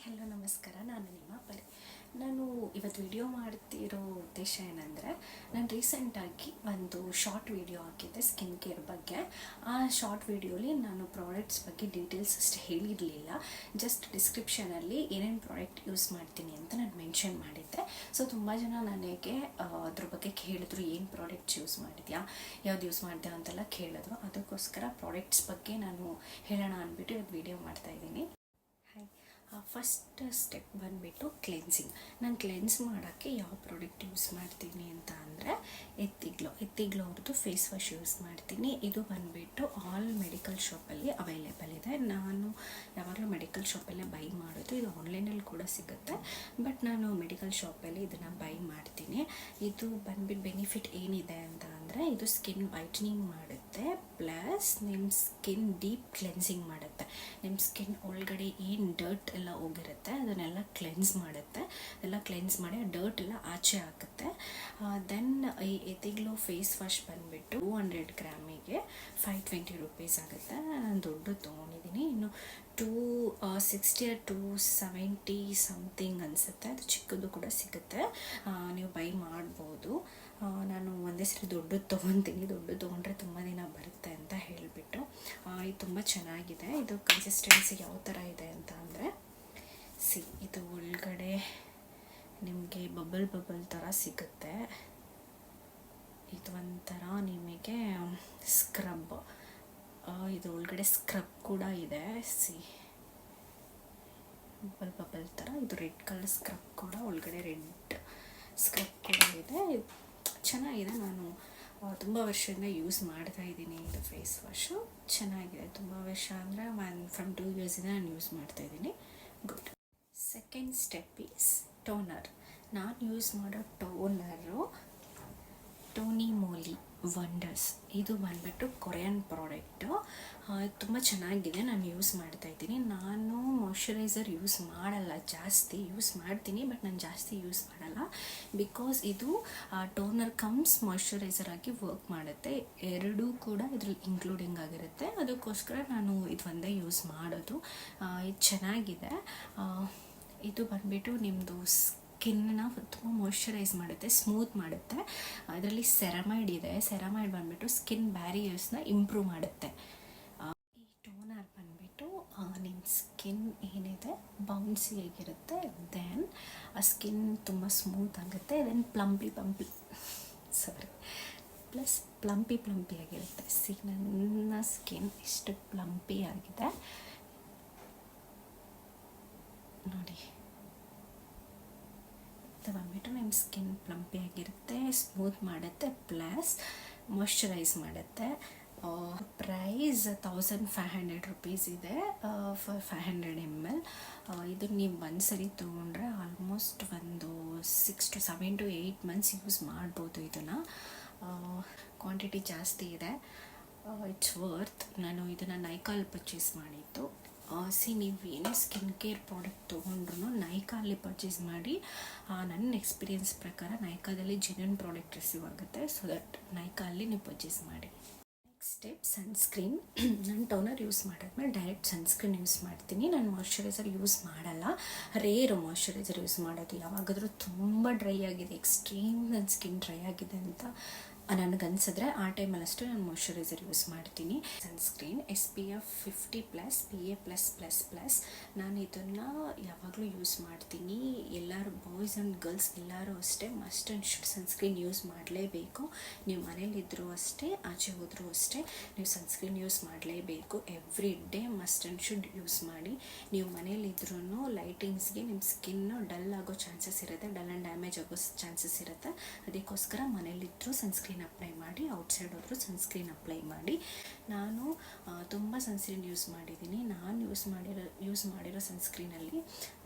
Hello ನಮಸ್ಕಾರ. ನಾನು ನಿಮ್ಮ ಪರಿ. ನಾನು ಇವತ್ತು ವಿಡಿಯೋ ಮಾಡ್ತಿರೋ ಉದ್ದೇಶ ಏನಂದರೆ, ನಾನು ರೀಸೆಂಟಾಗಿ ಒಂದು ಶಾರ್ಟ್ ವಿಡಿಯೋ ಹಾಕಿದ್ದೆ ಸ್ಕಿನ್ ಕೇರ್ ಬಗ್ಗೆ. ಆ ಶಾರ್ಟ್ ವಿಡಿಯೋಲಿ ನಾನು ಪ್ರಾಡಕ್ಟ್ಸ್ ಬಗ್ಗೆ ಡೀಟೇಲ್ಸ್ ಅಷ್ಟು ಹೇಳಿರಲಿಲ್ಲ. ಜಸ್ಟ್ ಡಿಸ್ಕ್ರಿಪ್ಷನಲ್ಲಿ ಏನೇನು ಪ್ರಾಡಕ್ಟ್ ಯೂಸ್ ಮಾಡ್ತೀನಿ ಅಂತ ನಾನು ಮೆನ್ಷನ್ ಮಾಡಿದ್ದೆ. ಸೊ ತುಂಬ ಜನ ನನಗೆ ಅದ್ರ ಬಗ್ಗೆ ಕೇಳಿದ್ರು, ಏನು ಪ್ರಾಡಕ್ಟ್ಸ್ ಯೂಸ್ ಮಾಡಿದ್ಯಾ, ಯಾವ್ದು ಯೂಸ್ ಮಾಡಿದೆ ಅಂತೆಲ್ಲ ಕೇಳಿದ್ರು. ಅದಕ್ಕೋಸ್ಕರ ಪ್ರಾಡಕ್ಟ್ಸ್ ಬಗ್ಗೆ ನಾನು ಹೇಳೋಣ ಅಂದ್ಬಿಟ್ಟು ಇವತ್ತು ವಿಡಿಯೋ ಮಾಡ್ತಾಯಿದ್ದೀನಿ. ಫಸ್ಟ್ ಸ್ಟೆಪ್ ಬಂದುಬಿಟ್ಟು ಕ್ಲೆನ್ಸಿಂಗ್. ನಾನು ಕ್ಲೆನ್ಸ್ ಮಾಡೋಕ್ಕೆ ಯಾವ ಪ್ರಾಡಕ್ಟ್ ಯೂಸ್ ಮಾಡ್ತೀನಿ ಅಂತ ಅಂದರೆ ಎತ್ತಿಗ್ಲೋ ಅವ್ರದ್ದು ಫೇಸ್ ವಾಶ್ ಯೂಸ್ ಮಾಡ್ತೀನಿ. ಇದು ಬಂದುಬಿಟ್ಟು ಆಲ್ ಮೆಡಿಕಲ್ ಶಾಪಲ್ಲಿ ಅವೈಲೇಬಲ್ ಇದೆ. ನಾನು ಯಾವಾಗಲೂ ಮೆಡಿಕಲ್ ಶಾಪಲ್ಲೇ ಬೈ ಮಾಡೋದು. ಇದು ಆನ್ಲೈನಲ್ಲಿ ಕೂಡ ಸಿಗುತ್ತೆ, ಬಟ್ ನಾನು ಮೆಡಿಕಲ್ ಶಾಪಲ್ಲಿ ಇದನ್ನು ಬೈ ಮಾಡ್ತೀನಿ. ಇದು ಬಂದುಬಿಟ್ಟು ಬೆನಿಫಿಟ್ ಏನಿದೆ ಅಂತ ಅಂದರೆ, ಇದು ಸ್ಕಿನ್ ವೈಟ್ನಿಂಗ್ ಮಾಡುತ್ತೆ, ಪ್ಲಸ್ ನಿಮ್ಮ ಸ್ಕಿನ್ ಡೀಪ್ ಕ್ಲೆನ್ಸಿಂಗ್ ಮಾಡುತ್ತೆ. ನಿಮ್ಮ ಸ್ಕಿನ್ ಒಳಗಡೆ ಏನು ಡರ್ಟ್ ಎಲ್ಲ ಹೋಗಿರುತ್ತೆ ಅದನ್ನೆಲ್ಲ ಕ್ಲೆನ್ಸ್ ಮಾಡುತ್ತೆ. ಎಲ್ಲ ಕ್ಲೆನ್ಸ್ ಮಾಡಿ ಡರ್ಟ್ ಎಲ್ಲ ಆಚೆ ಹಾಕುತ್ತೆ. ದೆನ್ ಈ ಎತ್ತಿಗ್ಲೋ ಫೇಸ್ ವಾಶ್ ಬಂದುಬಿಟ್ಟು 200 ಗ್ರಾಮಿಗೆ 520 ರೂಪೀಸ್ ಆಗುತ್ತೆ. ನಾನು ದೊಡ್ಡದು ತೊಗೊಂಡಿದ್ದೀನಿ. ಇನ್ನು 260 270 ಸಮಥಿಂಗ್ ಅನಿಸುತ್ತೆ. ಅದು ಚಿಕ್ಕದು ಕೂಡ ಸಿಗುತ್ತೆ, ನೀವು ಬೈ ಮಾಡ್ಬೋದು. ನಾನು ಒಂದೇ ಸರಿ ದೊಡ್ಡದು ತೊಗೊತೀನಿ. ದೊಡ್ಡದು ತೊಗೊಂಡ್ರೆ ತುಂಬ ದಿನ ಬರುತ್ತೆ ಅಂತ ಹೇಳಿಬಿಟ್ಟು. ಇದು ತುಂಬ ಚೆನ್ನಾಗಿದೆ. ಇದು ಕನ್ಸಿಸ್ಟೆನ್ಸಿ ಯಾವ ಥರ ಇದೆ ಅಂತ ಅಂದರೆ, ಇದು ಒಳಗಡೆ ನಿಮಗೆ ಬಬಲ್ ಥರ ಸಿಗುತ್ತೆ. ಇದು ಒಂಥರ ನಿಮಗೆ ಸ್ಕ್ರಬ್. ಇದು ಒಳಗಡೆ ಸ್ಕ್ರಬ್ ಕೂಡ ಇದೆ. ಬಬಲ್ ಥರ ಇದು ರೆಡ್ ಕಲರ್ ಸ್ಕ್ರಬ್ ಕೂಡ, ಒಳಗಡೆ ರೆಡ್ ಸ್ಕ್ರಬ್ ಕೂಡ ಇದೆ. ಚೆನ್ನಾಗಿದೆ. ನಾನು ತುಂಬ ವರ್ಷದಿಂದ ಯೂಸ್ ಮಾಡ್ತಾ ಇದ್ದೀನಿ. ಇದು ಫೇಸ್ ವಾಶು ಚೆನ್ನಾಗಿದೆ. ತುಂಬ ವರ್ಷ ಅಂದರೆ ಫ್ರಮ್ 2 ಇಯರ್ಸಿಂದ ನಾನು ಯೂಸ್ ಮಾಡ್ತಾಯಿದ್ದೀನಿ. Good. Second step is toner. ನಾನು ಯೂಸ್ ಮಾಡೋ ಟೋನರು ಟೋನಿ ಮೋಲಿ ವಂಡರ್ಸ್. ಇದು ಬಂದುಬಿಟ್ಟು ಕೊರಿಯನ್ ಪ್ರಾಡಕ್ಟು. ತುಂಬ ಚೆನ್ನಾಗಿದೆ. ನಾನು ಯೂಸ್ ಮಾಡ್ತಾಯಿದ್ದೀನಿ. ನಾನು ಮಾಯ್ಶ್ಚರೈಸರ್ ಯೂಸ್ ಮಾಡಲ್ಲ, ಜಾಸ್ತಿ ಯೂಸ್ ಮಾಡ್ತೀನಿ, ಬಟ್ ನಾನು ಜಾಸ್ತಿ ಯೂಸ್ ಮಾಡಲ್ಲ. ಬಿಕಾಸ್ ಇದು ಟೋನರ್ ಕಮ್ಸ್ ಮಾಯ್ಶ್ಚರೈಸರ್ ಆಗಿ ವರ್ಕ್ ಮಾಡುತ್ತೆ. ಎರಡೂ ಕೂಡ ಇದ್ರಲ್ಲಿ ಇನ್ಕ್ಲೂಡಿಂಗ್ ಆಗಿರುತ್ತೆ. ಅದಕ್ಕೋಸ್ಕರ ನಾನು ಇದು ಒಂದೇ ಯೂಸ್ ಮಾಡೋದು. ಇದು ಚೆನ್ನಾಗಿದೆ. ಇದು ಬಂದುಬಿಟ್ಟು ನಿಮ್ಮದು ಸ್ಕಿನ್ನ ತುಂಬ ಮಾಯ್ಶ್ಚರೈಸ್ ಮಾಡುತ್ತೆ, ಸ್ಮೂತ್ ಮಾಡುತ್ತೆ. ಅದರಲ್ಲಿ ಸೆರಮೈಡ್ ಇದೆ. ಸೆರಮೈಡ್ ಬಂದುಬಿಟ್ಟು ಸ್ಕಿನ್ ಬ್ಯಾರಿಯರ್ಸ್ನ ಇಂಪ್ರೂವ್ ಮಾಡುತ್ತೆ. ಈ ಟೋನರ್ ಬಂದುಬಿಟ್ಟು ನಿಮ್ಮ ಸ್ಕಿನ್ ಏನಿದೆ ಬೌನ್ಸಿ ಆಗಿರುತ್ತೆ. ದೆನ್ ಆ ಸ್ಕಿನ್ ತುಂಬ ಸ್ಮೂತ್ ಆಗುತ್ತೆ. ದೆನ್ ಪ್ಲಂಪಿ ಆಗಿರುತ್ತೆ. ನನ್ನ ಸ್ಕಿನ್ ಎಷ್ಟು ಪ್ಲಂಪಿ ಆಗಿದೆ ನೋಡಿ. ಇದು ಬಂದುಬಿಟ್ಟು ನಿಮ್ಮ ಸ್ಕಿನ್ ಪ್ಲಂಪಿ ಆಗಿರುತ್ತೆ, ಸ್ಮೂತ್ ಮಾಡುತ್ತೆ, ಪ್ಲಸ್ ಮಾಯ್ಶ್ಚರೈಸ್ ಮಾಡುತ್ತೆ. ಪ್ರೈಸ್ 1500 ರೂಪೀಸ್ ಇದೆ ಫಾರ್ 500 ml. ಇದು ನೀವು ಒಂದು ಸರಿ ತೊಗೊಂಡ್ರೆ ಆಲ್ಮೋಸ್ಟ್ ಒಂದು 6 to 7 to 8 months ಯೂಸ್ ಮಾಡ್ಬೋದು. ಇದನ್ನು ಕ್ವಾಂಟಿಟಿ ಜಾಸ್ತಿ ಇದೆ. It's worth. ನಾನು ಇದನ್ನು ನೈಕಾಲ್ ಪರ್ಚೇಸ್ ಮಾಡಿದ್ದು. ನೀವು ಏನೇ ಸ್ಕಿನ್ ಕೇರ್ ಪ್ರಾಡಕ್ಟ್ ತೊಗೊಂಡ್ರು ನೈಕಾಲ್ಲಿ ಪರ್ಚೇಸ್ ಮಾಡಿ. ನನ್ನ ಎಕ್ಸ್ಪೀರಿಯನ್ಸ್ ಪ್ರಕಾರ ನೈಕಾದಲ್ಲಿ ಜೆನ್ಯೂನ್ ಪ್ರಾಡಕ್ಟ್ ರಿಸೀವ್ ಆಗುತ್ತೆ. ಸೊ ದಟ್ ನೈಕಾಲ್ಲಿ ನೀವು ಪರ್ಚೇಸ್ ಮಾಡಿ. Next step sunscreen. ನಾನು ಟೋನರ್ ಯೂಸ್ ಮಾಡಿದ್ಮೇಲೆ ಡೈರೆಕ್ಟ್ ಸನ್ಸ್ಕ್ರೀನ್ ಯೂಸ್ ಮಾಡ್ತೀನಿ. ನಾನು ಮಾಯ್ಶ್ಚರೈಸರ್ ಯೂಸ್ ಮಾಡಲ್ಲ. ರೇರು ಮಾಯ್ಶ್ಚರೈಸರ್ ಯೂಸ್ ಮಾಡೋದು. ಯಾವಾಗಾದರೂ ತುಂಬ ಡ್ರೈ ಆಗಿದೆ, ಎಕ್ಸ್ಟ್ರೀಮ್ ನನ್ನ ಸ್ಕಿನ್ ಡ್ರೈ ಆಗಿದೆ ಅಂತ ನನಗನ್ಸಿದ್ರೆ ಆ ಟೈಮಲ್ಲಿ ಅಷ್ಟೇ ನಾನು ಮಾಯ್ಶ್ಚರೈಸರ್ ಯೂಸ್ ಮಾಡ್ತೀನಿ. Sunscreen SPF 50+, PA+++. ನಾನು ಇದನ್ನು ಯಾವಾಗಲೂ ಯೂಸ್ ಮಾಡ್ತೀನಿ. ಎಲ್ಲರೂ ಬಾಯ್ಸ್ ಆ್ಯಂಡ್ ಗರ್ಲ್ಸ್ ಎಲ್ಲರೂ ಅಷ್ಟೇ must and should sunscreen use ಮಾಡಲೇಬೇಕು. ನೀವು ಮನೇಲಿದ್ದರೂ ಅಷ್ಟೇ, ಆಚೆ ಹೋದರೂ ಅಷ್ಟೇ, ನೀವು ಸನ್ಸ್ಕ್ರೀನ್ ಯೂಸ್ ಮಾಡಲೇಬೇಕು. Every day must and should use ಮಾಡಿ. ನೀವು ಮನೇಲಿದ್ರೂ ಲೈಟಿಂಗ್ಸ್ಗೆ ನಿಮ್ಮ ಸ್ಕಿನ್ನು ಡಲ್ ಆಗೋ ಚಾನ್ಸಸ್ ಇರುತ್ತೆ, ಡಲ್ ಆ್ಯಂಡ್ ಡ್ಯಾಮೇಜ್ ಆಗೋ ಚಾನ್ಸಸ್ ಇರುತ್ತೆ. ಅದಕ್ಕೋಸ್ಕರ ಮನೇಲಿದ್ದರೂ ಸನ್ಸ್ಕ್ರೀನ್ ಅಪ್ಲೈ ಮಾಡಿ, ಔಟ್ಸೈಡ್ ಹೋದರೂ ಸನ್ಸ್ಕ್ರೀನ್ ಅಪ್ಲೈ ಮಾಡಿ. ನಾನು ತುಂಬ ಸನ್ಸ್ಕ್ರೀನ್ ಯೂಸ್ ಮಾಡಿದ್ದೀನಿ. ನಾನು ಯೂಸ್ ಮಾಡಿರೋ ಸನ್ಸ್ಕ್ರೀನಲ್ಲಿ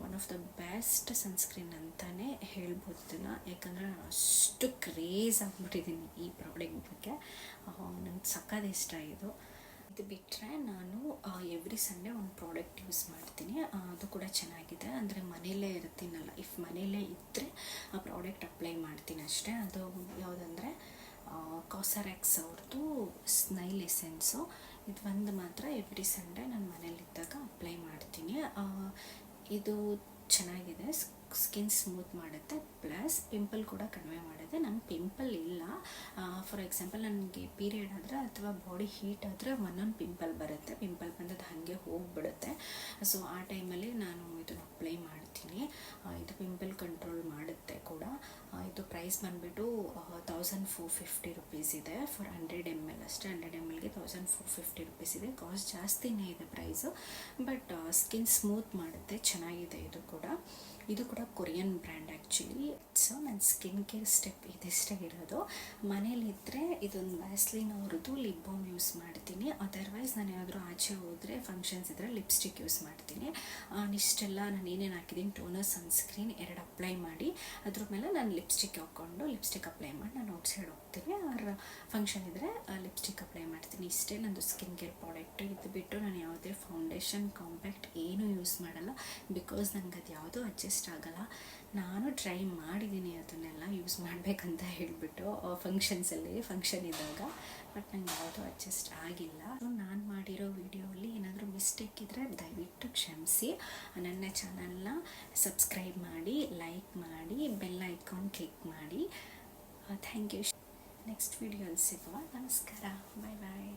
one of the best sunscreen ಅಂತಲೇ ಹೇಳ್ಬೋದು ಇದನ್ನು. ಯಾಕಂದರೆ ನಾನು ಅಷ್ಟು ಕ್ರೇಜ್ ಆಗಿಬಿಟ್ಟಿದ್ದೀನಿ ಈ ಪ್ರಾಡಕ್ಟ್ ಬಗ್ಗೆ. ನನಗೆ ಸಖತ್ ಇಷ್ಟ ಇದು ಬಿಟ್ಟರೆ ನಾನು ಎವ್ರಿ ಸಂಡೇ ಒಂದು ಪ್ರಾಡಕ್ಟ್ ಯೂಸ್ ಮಾಡ್ತೀನಿ. ಅದು ಕೂಡ ಚೆನ್ನಾಗಿದೆ. ಅಂದರೆ ಮನೆಯಲ್ಲೇ ಇರ್ತೀನಲ್ಲ, ಮನೆಯಲ್ಲೇ ಇದ್ದರೆ ಆ ಪ್ರಾಡಕ್ಟ್ ಅಪ್ಲೈ ಮಾಡ್ತೀನಿ ಅಷ್ಟೇ. ಅದು ಯಾವುದಂದರೆ ಕಾಸರೆಕ್ಸ್ ಅವ್ರದ್ದು ಸ್ನೈಲ್ ಎಸೆನ್ಸು. ಇದು ಒಂದು ಮಾತ್ರ ಎವ್ರಿ ಸಂಡೇ ನಾನು ಮನೇಲಿದ್ದಾಗ ಅಪ್ಲೈ ಮಾಡ್ತೀನಿ. ಇದು ಚೆನ್ನಾಗಿದೆ, ಸ್ಕಿನ್ ಸ್ಮೂತ್ ಮಾಡುತ್ತೆ, ಪ್ಲಸ್ ಪಿಂಪಲ್ ಕೂಡ ಕಡಿಮೆ ಮಾಡುತ್ತೆ. ನಂಗೆ ಪಿಂಪಲ್ ಇಲ್ಲ. ಫಾರ್ ಎಕ್ಸಾಂಪಲ್ ನನಗೆ ಪೀರಿಯಡ್ ಆದರೆ ಅಥವಾ ಬಾಡಿ ಹೀಟ್ ಆದರೆ ಒಂದೊಂದು ಪಿಂಪಲ್ ಬರುತ್ತೆ. ಪಿಂಪಲ್ ಬಂದದ್ದು ಹಾಗೆ ಹೋಗಿಬಿಡುತ್ತೆ. ಸೊ ಆ ಟೈಮಲ್ಲಿ ನಾನು ಇದನ್ನು ಅಪ್ಲೈ ಮಾಡ್ತೀನಿ. ಇದು ಪಿಂಪಲ್ ಕಂಟ್ರೋಲ್ ಮಾಡುತ್ತೆ ಕೂಡ. ಇದು ಪ್ರೈಸ್ ಬಂದುಬಿಟ್ಟು 1450 ರುಪೀಸ್ ಇದೆ ಫಾರ್ 100 ml ಅಷ್ಟೇ. 100 mlಗೆ 1450 ರುಪೀಸ್ ಇದೆ. ಕಾಸ್ಟ್ ಜಾಸ್ತಿನೇ ಇದೆ ಪ್ರೈಸು, ಬಟ್ ಸ್ಕಿನ್ ಸ್ಮೂತ್ ಮಾಡುತ್ತೆ, ಚೆನ್ನಾಗಿದೆ. ಇದು ಕೂಡ ಕೊರಿಯನ್ ಬ್ರ್ಯಾಂಡ್ ಆ್ಯಕ್ಚುಲಿ. ಸೊ ನನ್ನ ಸ್ಕಿನ್ ಕೇರ್ ಸ್ಟೆಪ್ ಇದಿಷ್ಟೇ ಇರೋದು. ಮನೇಲಿದ್ದರೆ ಇದೊಂದು ವ್ಯಾಸ್ಲಿನ್ ಅವ್ರದ್ದು ಲಿಪ್ ಬಾಮ್ ಯೂಸ್ ಮಾಡ್ತೀನಿ. ಅದರ್ವೈಸ್ ನಾನು ಏನಾದರೂ ಆಚೆ ಹೋದರೆ ಫಂಕ್ಷನ್ಸ್ ಇದ್ದರೆ ಲಿಪ್ಸ್ಟಿಕ್ ಯೂಸ್ ಮಾಡ್ತೀನಿ. ಇಷ್ಟೆಲ್ಲ ನಾನು ಏನೇನು ಹಾಕಿದ್ದೀನಿ, ಟೋನರ್, ಸನ್ಸ್ಕ್ರೀನ್ 2 ಅಪ್ಲೈ ಮಾಡಿ ಅದ್ರ ಮೇಲೆ ನಾನು ಲಿಪ್ಸ್ಟಿಕ್ ಹಾಕ್ಕೊಂಡು ಲಿಪ್ಸ್ಟಿಕ್ ಅಪ್ಲೈ ಮಾಡಿ ನಾನು ಔಟ್ಸೈಡ್ ಹೋಗ್ತೀನಿ. ಅವ್ರ ಫಂಕ್ಷನ್ ಇದ್ದರೆ ಲಿಪ್ಸ್ಟಿಕ್ ಅಪ್ಲೈ ಮಾಡ್ತೀನಿ. ಇಷ್ಟೇ ನಂದು ಸ್ಕಿನ್ ಕೇರ್ ಪ್ರಾಡಕ್ಟ್. ಇದು ಬಿಟ್ಟು ನಾನು ಯಾವುದೇ ಫೌಂಡೇಶನ್, ಕಾಂಪ್ಯಾಕ್ಟ್ ಏನೂ ಯೂಸ್ ಮಾಡಲ್ಲ. ಬಿಕಾಸ್ ನನಗೆ ಅದು ಯಾವುದೂ ಅಡ್ಜಸ್ಟ್ ಆಗಲ್ಲ. ನಾನು ಟ್ರೈ ಮಾಡಿದ್ದೀನಿ ಅದನ್ನೆಲ್ಲ ಯೂಸ್ ಮಾಡಬೇಕಂತ ಹೇಳಿಬಿಟ್ಟು ಫಂಕ್ಷನ್ ಇದ್ದಾಗ, ಬಟ್ ನಂಗೆ ಯಾವುದೂ ಅಡ್ಜಸ್ಟ್ ಆಗಿಲ್ಲ. ನಾನು ಮಾಡಿರೋ ವಿಡಿಯೋಲಿ ಏನಾದರೂ ಮಿಸ್ಟೇಕ್ ಇದ್ದರೆ ದಯವಿಟ್ಟು ಕ್ಷಮಿಸಿ. ನನ್ನ ಚಾನಲ್ನ ಸಬ್ಸ್ಕ್ರೈಬ್ ಮಾಡಿ, ಲೈಕ್ ಮಾಡಿ, ಬೆಲ್ ಐಕಾನ್ ಕ್ಲಿಕ್ ಮಾಡಿ. Thank you. ನೆಕ್ಸ್ಟ್ ವಿಡಿಯೋಲಿ ಸಿಗುವ. ನಮಸ್ಕಾರ. ಬಾಯ್ ಬಾಯ್.